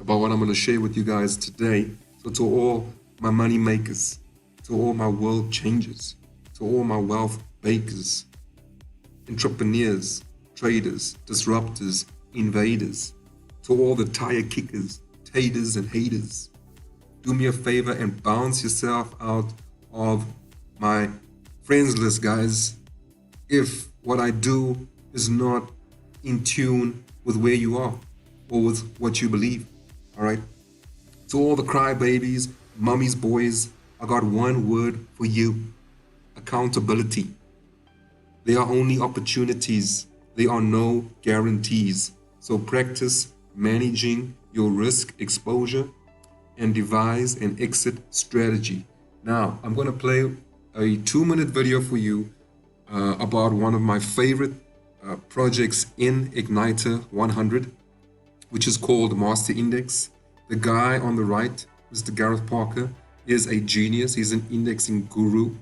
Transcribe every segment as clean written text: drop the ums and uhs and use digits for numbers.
about what I'm going to share with you guys today. So to all my money makers, to all my world changers, to all my wealth bakers, entrepreneurs, traders, disruptors, invaders, to all the tire kickers, taters and haters, do me a favor and bounce yourself out of my friends list, guys, if what I do is not in tune with where you are or with what you believe. All right. To all the crybabies, mummies, boys, I got one word for you: accountability. There are only opportunities. There are no guarantees. So practice managing your risk exposure and devise an exit strategy. Now, I'm going to play a 2-minute video for you about one of my favorite projects in Igniter 100, which is called Master Index. The guy on the right, Mr. Gareth Parker, is a genius. He's an indexing guru.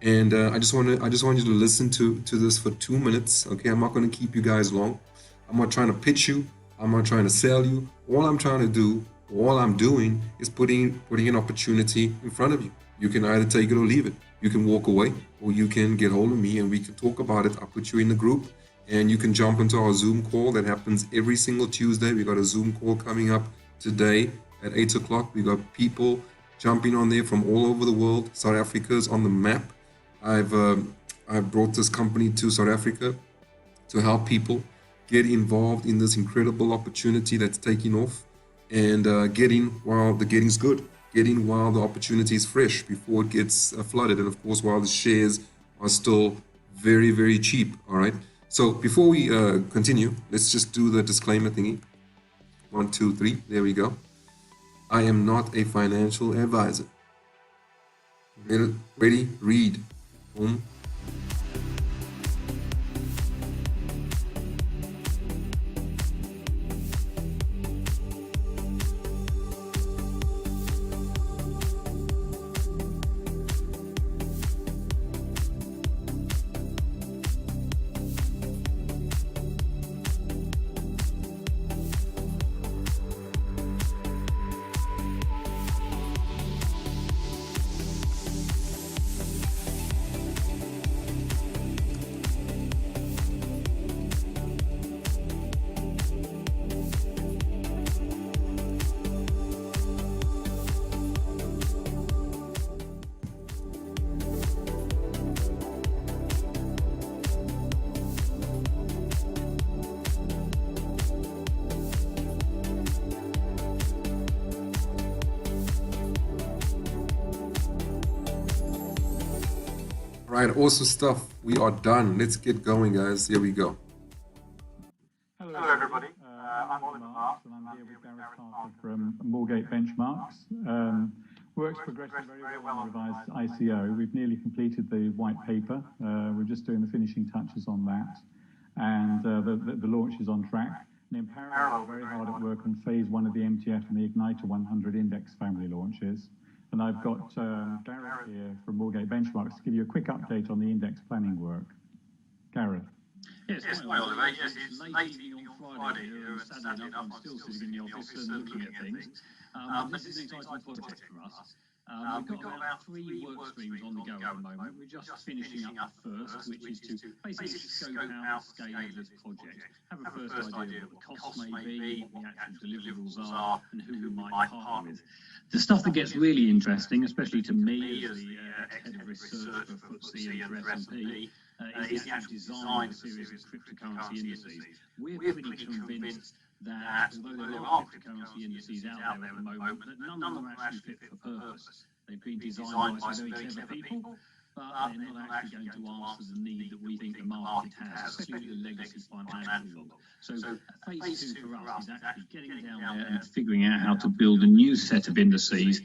And I just want you to listen to this for 2 minutes. Okay, I'm not going to keep you guys long. I'm not trying to pitch you. I'm not trying to sell you. All I'm trying to do, all I'm doing is putting an opportunity in front of you. You can either take it or leave it. You can walk away, or you can get hold of me and we can talk about it. I'll put you in the group and you can jump into our Zoom call that happens every single Tuesday. We got a Zoom call coming up today at 8 o'clock. We got people jumping on there from all over the world. South Africa's on the map. I've brought this company to South Africa to help people get involved in this incredible opportunity that's taking off, and getting while the getting's good, getting while the opportunity is fresh before it gets flooded, and of course while the shares are still very, very cheap. All right. So before we continue, let's just do the disclaimer thingy. 1, 2, 3. There we go. I am not a financial advisor. Ready? Read. Boom. Right, awesome stuff. We are done. Let's get going, guys. Here we go. Hello everybody. I'm Oliver Marks and I'm here with Gareth Parker from Moorgate Benchmarks. Work's progressing very well on revised ICO. We've nearly completed the white paper. We're just doing the finishing touches on that, and the launch is on track. And in parallel, we're very hard at work on phase 1 of the MTF and the Igniter 100 index family launches. And I've got Gareth here from Moorgate Benchmarks to give you a quick update on the index planning work. Gareth. Yes, hi Oliver. Yes, it's late evening on Friday here, and sadly enough, I'm still sitting in the office and looking at things. This is an exciting project for us. We've got about 3 work streams on the go at the moment. We're just finishing up the first, which is to basically scope out the scale of this project, have a first idea of what the costs may be, what the actual deliverables are, and who we might partner with. The stuff that gets really interesting, especially to me as the head of research for FTSE and for S&P, is the actual design of a series of cryptocurrency indices. We're pretty convinced that although there are cryptocurrency indices out there at the moment, that none of them are actually fit for purpose. They've been designed by some very clever people, but they're not actually going to answer the need that we think the market has, especially the legacy financial world. So phase 2 for us is actually getting down there and figuring out how to build a new set of indices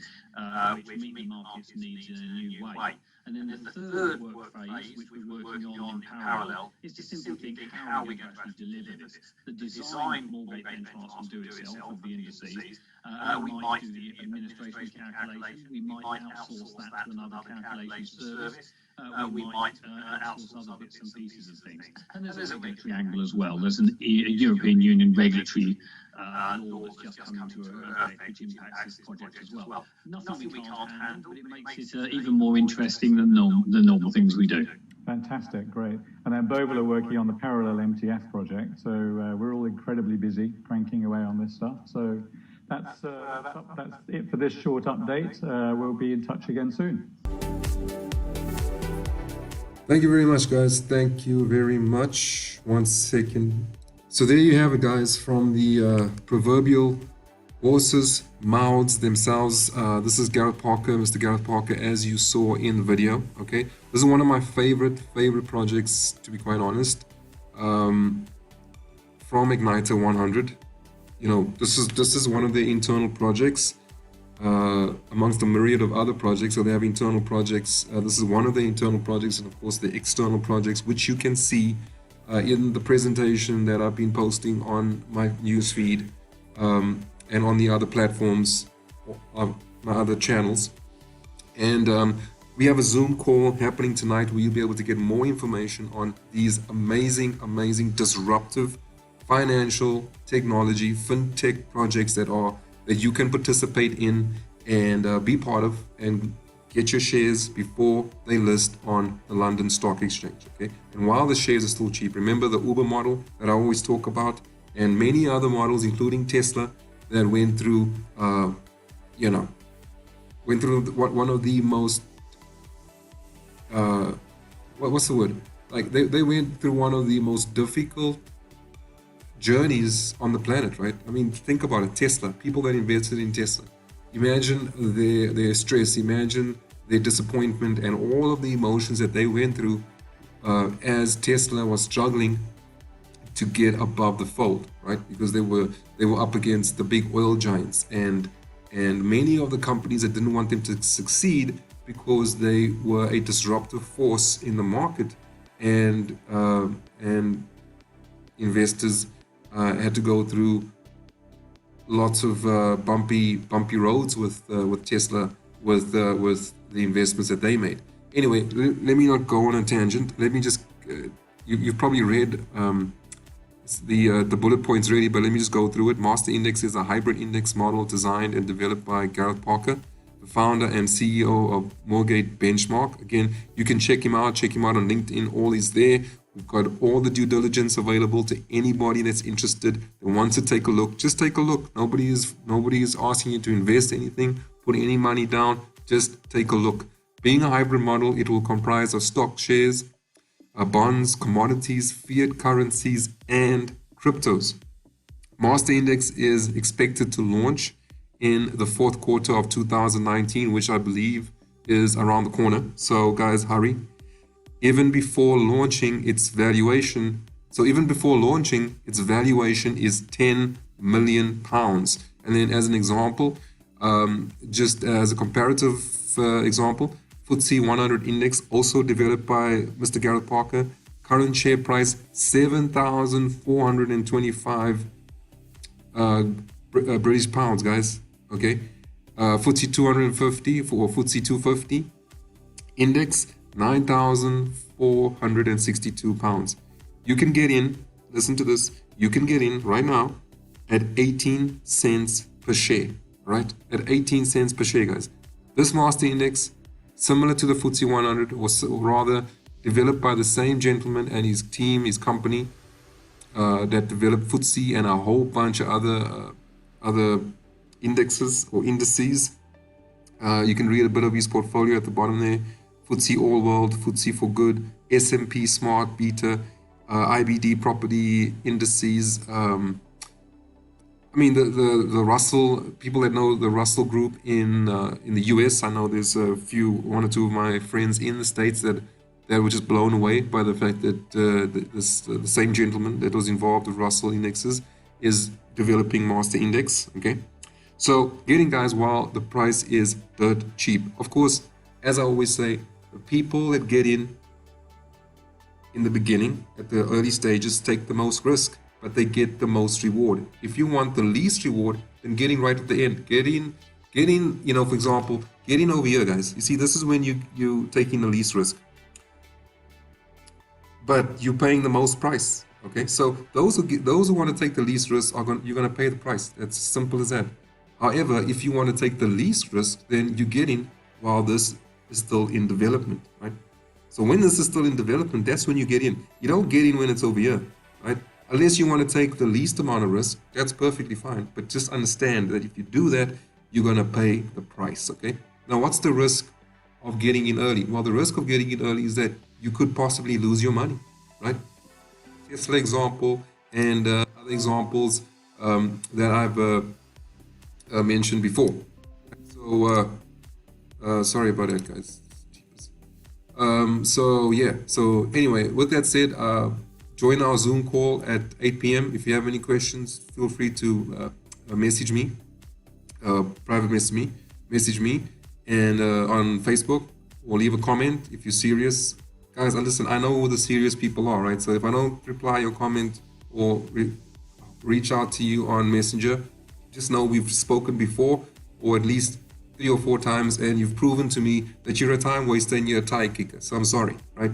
which meet the market's needs in a new way. And then the third work phase, which we're working on in parallel, is to simply think how we can actually deliver this. The design Moorgate Benchmarks will do itself of the indices. We might do the administration calculation. We might outsource that to another calculation service. We might outsource other bits and pieces of things. And there's a regulatory angle as well. There's a European Union regulatory law that's just come into effect, which impacts this project as well. Nothing we can't handle, but it makes it even more interesting than the normal things we do. Fantastic, great. And then Boval are working on the parallel MTF project, so we're all incredibly busy cranking away on this stuff. So that's it for this short update. We'll be in touch again soon. Thank you very much, guys. Thank you very much. 1 second. So there you have it, guys, from the proverbial horses' mouths themselves. This is Gareth Parker, Mr. Gareth Parker, as you saw in the video. Okay, this is one of my favorite projects, to be quite honest, from Igniter 100. You know, this is one of the internal projects amongst a myriad of other projects. So they have internal projects. This is one of the internal projects, and of course the external projects, which you can see in the presentation that I've been posting on my newsfeed and on the other platforms of my other channels. And we have a Zoom call happening tonight where you'll be able to get more information on these amazing disruptive financial technology fintech projects that you can participate in and be part of and get your shares before they list on the London Stock Exchange. Okay, and while the shares are still cheap, remember the Uber model that I always talk about, and many other models, including Tesla, that went through one of the most what's the word, like they went through one of the most difficult journeys on the planet, right? I mean, think about it. Tesla, people that invested in Tesla, imagine their stress, imagine their disappointment and all of the emotions that they went through as Tesla was struggling to get above the fold, right? Because they were up against the big oil giants and many of the companies that didn't want them to succeed because they were a disruptive force in the market, and investors had to go through lots of bumpy roads with Tesla, with the investments that they made. Anyway, let me not go on a tangent. Let me just you've probably read the bullet points already, but let me just go through it. Master Index is a hybrid index model designed and developed by Gareth Parker, the founder and CEO of Moorgate Benchmark. Again, you can check him out on LinkedIn. All is there. We've got all the due diligence available to anybody that's interested, that wants to take a look. Just take a look. Nobody is asking you to invest anything, put any money down. Just take a look. Being a hybrid model, it will comprise of stock shares, bonds, commodities, fiat currencies, and cryptos. Master Index is expected to launch in the fourth quarter of 2019, which I believe is around the corner. So guys, hurry. Even before launching its valuation, is 10 million pounds. And then as an example, just as a comparative example, FTSE100 index, also developed by Mr. Gareth Parker, current share price 7,425 British pounds, guys. Okay, FTSE250 or FTSE250 index 9,462 pounds. You can get in, listen to this, you can get in right now at 18 cents per share, right? At 18 cents per share, guys. This master index, similar to the FTSE 100, or rather developed by the same gentleman and his team, his company, that developed FTSE and a whole bunch of other indexes or indices. You can read a bit of his portfolio at the bottom there. FTSE All World, FTSE for Good, S&P Smart Beta, IBD property indices. I mean, the Russell, people that know the Russell Group in the US, I know there's one or two of my friends in the States that were just blown away by the fact that the same gentleman that was involved with Russell indexes is developing Master Index. Okay, so get in, guys, while the price is dirt cheap. Of course, as I always say, the people that get in the beginning, at the early stages, take the most risk, but they get the most reward. If you want the least reward, then get in right at the end. Get in, you know, for example, get in over here, guys. You see, this is when you taking the least risk, but you're paying the most price. Okay, so those who want to take the least risk you're going to pay the price. That's as simple as that. However, if you want to take the least risk, then you get in while this is still in development, right? So when this is still in development, that's when you get in. You don't get in when it's over here, right? Unless you want to take the least amount of risk, that's perfectly fine. But just understand that if you do that, you're going to pay the price, okay? Now, what's the risk of getting in early? Well, the risk of getting in early is that you could possibly lose your money, right? Tesla example and other examples that I've mentioned before. So, sorry about that, guys. So yeah, so anyway, with that said, join our Zoom call at 8 p.m. If you have any questions, feel free to message me, private message me, and on Facebook, or leave a comment if you're serious. Guys, listen, I know who the serious people are, right? So if I don't reply your comment or reach out to you on Messenger, just know we've spoken before, or at least 3 or 4 times, and you've proven to me that you're a time waster and you're a tie kicker. So I'm sorry, right?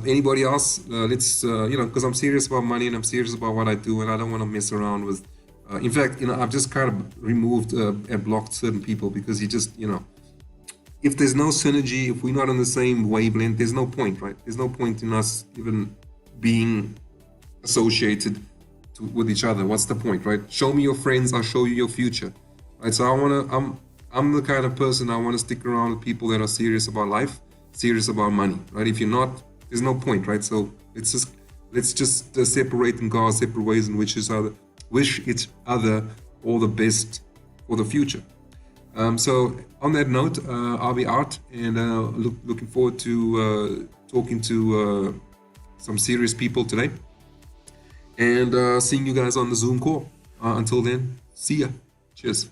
Anybody else? Let's, because I'm serious about money and I'm serious about what I do, and I don't want to mess around with. In fact, I've just kind of removed and blocked certain people because you just, if there's no synergy, if we're not on the same wavelength, there's no point, right? There's no point in us even being associated with each other. What's the point, right? Show me your friends, I'll show you your future, right? So I'm the kind of person I want to stick around with people that are serious about life, serious about money, right? If you're not, there's no point, right? So let's just separate and go our separate ways and wish each other all the best for the future. So on that note, I'll be out and looking forward to talking to some serious people today, and seeing you guys on the Zoom call. Until then, see ya. Cheers.